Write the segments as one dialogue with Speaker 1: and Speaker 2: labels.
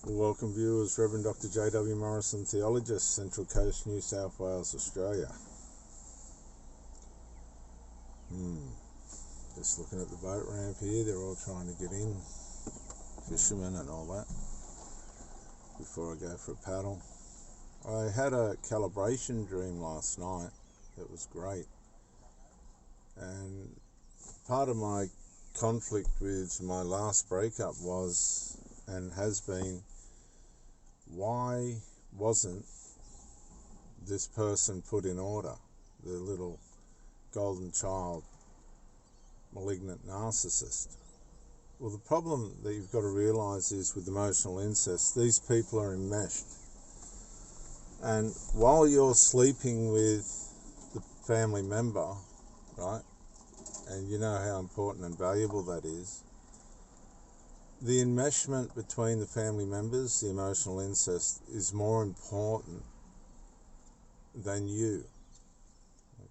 Speaker 1: Welcome viewers, Reverend Dr. J.W. Morrison, Theologist, Central Coast, New South Wales, Australia. Just looking at the boat ramp here, they're all trying to get in, fishermen and all that, before I go for a paddle. I had a calibration dream last night that was great, and part of my conflict with my last breakup was, and has been, why wasn't this person put in order? The little golden child, malignant narcissist. Well, the problem that you've got to realize is with emotional incest, these people are enmeshed. And while you're sleeping with the family member, right, and you know how important and valuable that is, the enmeshment between the family members, the emotional incest, is more important than you.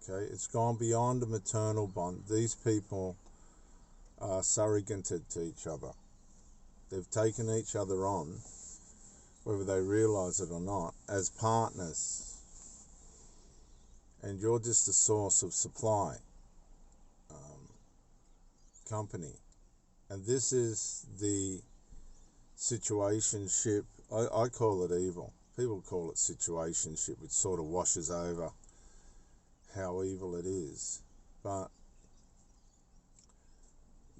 Speaker 1: Okay, it's gone beyond a maternal bond. These people are surrogated to each other. They've taken each other on, whether they realize it or not, as partners. And you're just a source of supply, company. And this is the situationship. I call it evil. People call it situationship, which sort of washes over how evil it is. But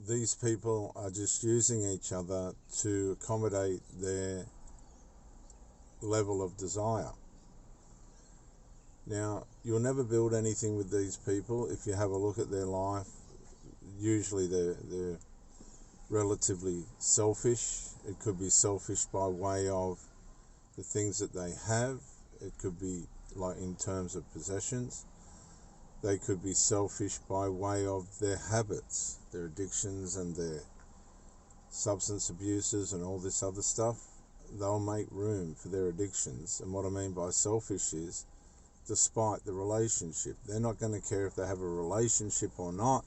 Speaker 1: these people are just using each other to accommodate their level of desire. Now, you'll never build anything with these people. If you have a look at their life, usually they're relatively selfish. It could be selfish by way of the things that they have. It could be like in terms of possessions. They could be selfish by way of their habits, their addictions and their substance abuses and all this other stuff. They'll make room for their addictions. And what I mean by selfish is, despite the relationship, they're not going to care if they have a relationship or not,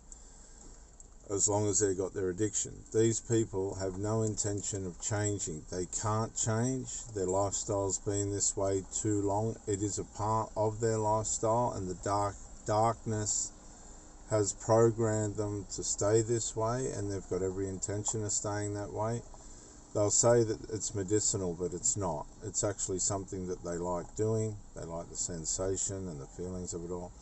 Speaker 1: as long as they've got their addiction. These people have no intention of changing. They can't change. Their lifestyle's been this way too long. It is a part of their lifestyle, and the darkness has programmed them to stay this way, and they've got every intention of staying that way. They'll say that it's medicinal, but it's not. It's actually something that they like doing. They like the sensation and the feelings of it all.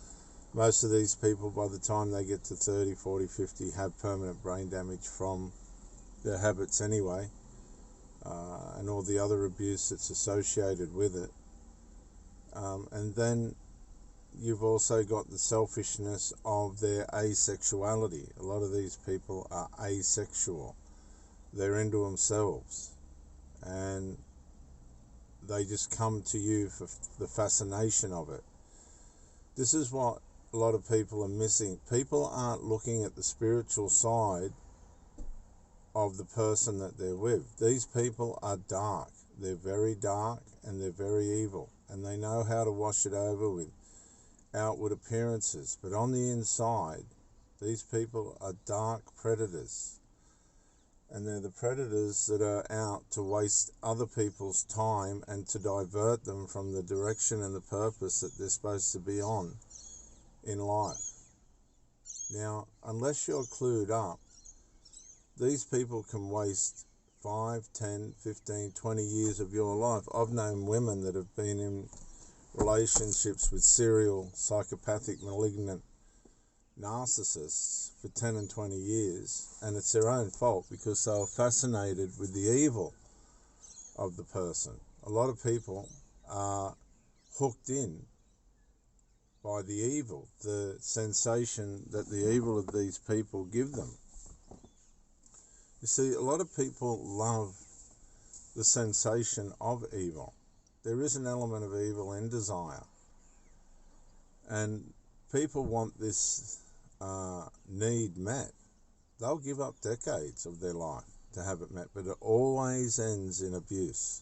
Speaker 1: Most of these people, by the time they get to 30, 40, 50, have permanent brain damage from their habits anyway, and all the other abuse that's associated with it. And then you've also got the selfishness of their asexuality. A lot of these people are asexual. They're into themselves, and they just come to you for the fascination of it. This is what a lot of people are missing. People aren't looking at the spiritual side of the person that they're with. These people are dark. They're very dark, and they're very evil, and they know how to wash it over with outward appearances. But on the inside, these people are dark predators. And they're the predators that are out to waste other people's time and to divert them from the direction and the purpose that they're supposed to be on in life. Now, unless you're clued up, these people can waste 5, 10, 15, 20 years of your life. I've known women that have been in relationships with serial, psychopathic, malignant narcissists for 10 and 20 years, and it's their own fault because they were fascinated with the evil of the person. A lot of people are hooked in by the evil, the sensation that the evil of these people give them. You see, a lot of people love the sensation of evil. There is an element of evil in desire, and people want this need met. They'll give up decades of their life to have it met, but it always ends in abuse.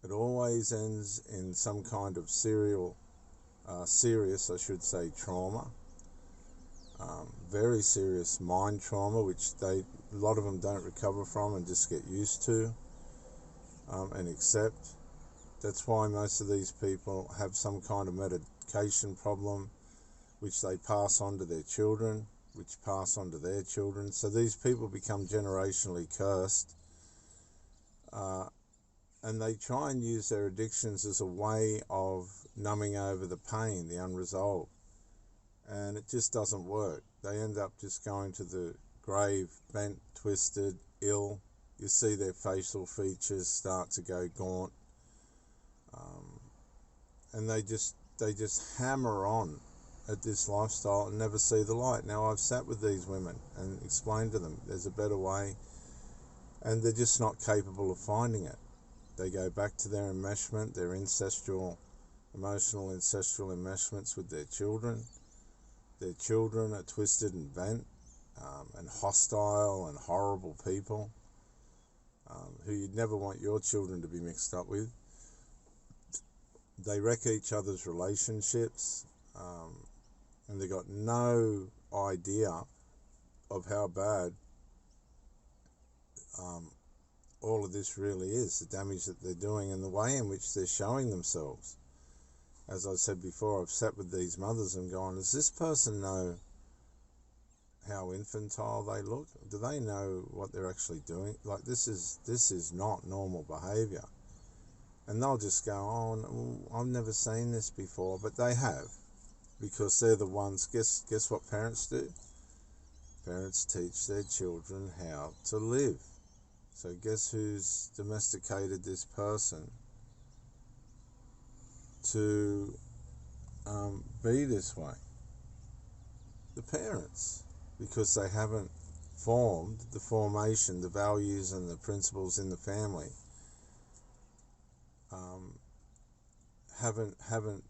Speaker 1: It always ends in some kind of serious, trauma, very serious mind trauma, which a lot of them don't recover from and just get used to. and accept. That's why most of these people have some kind of medication problem, which they pass on to their children, which pass on to their children. So these people become generationally cursed, and they try and use their addictions as a way of numbing over the pain, the unresolved. And it just doesn't work. They end up just going to the grave bent, twisted, ill. You see their facial features start to go gaunt, and they just hammer on at this lifestyle and never see the light. Now, I've sat with these women and explained to them there's a better way, and they're just not capable of finding it. They go back to their enmeshment, their emotional ancestral enmeshments with their children. Their children are twisted and bent, and hostile and horrible people, who you'd never want your children to be mixed up with. They wreck each other's relationships, and they've got no idea of how bad all of this really is, the damage that they're doing and the way in which they're showing themselves. As I said before, I've sat with these mothers and gone, does this person know how infantile they look? Do they know what they're actually doing? Like, this is not normal behaviour. And they'll just go, oh, no, I've never seen this before. But they have, because they're the ones. Guess what parents do? Parents teach their children how to live. So guess who's domesticated this person to be this way? The parents, because they haven't formed the formation, the values and the principles in the family, haven't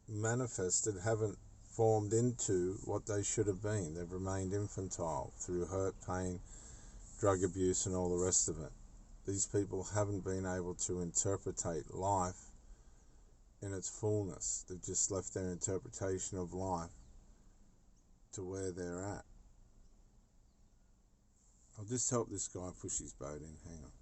Speaker 1: manifested, haven't formed into what they should have been. They've remained infantile through hurt, pain, drug abuse and all the rest of it. These people haven't been able to interpretate life in its fullness. They've just left their interpretation of life to where they're at. I'll just help this guy push his boat in. Hang on.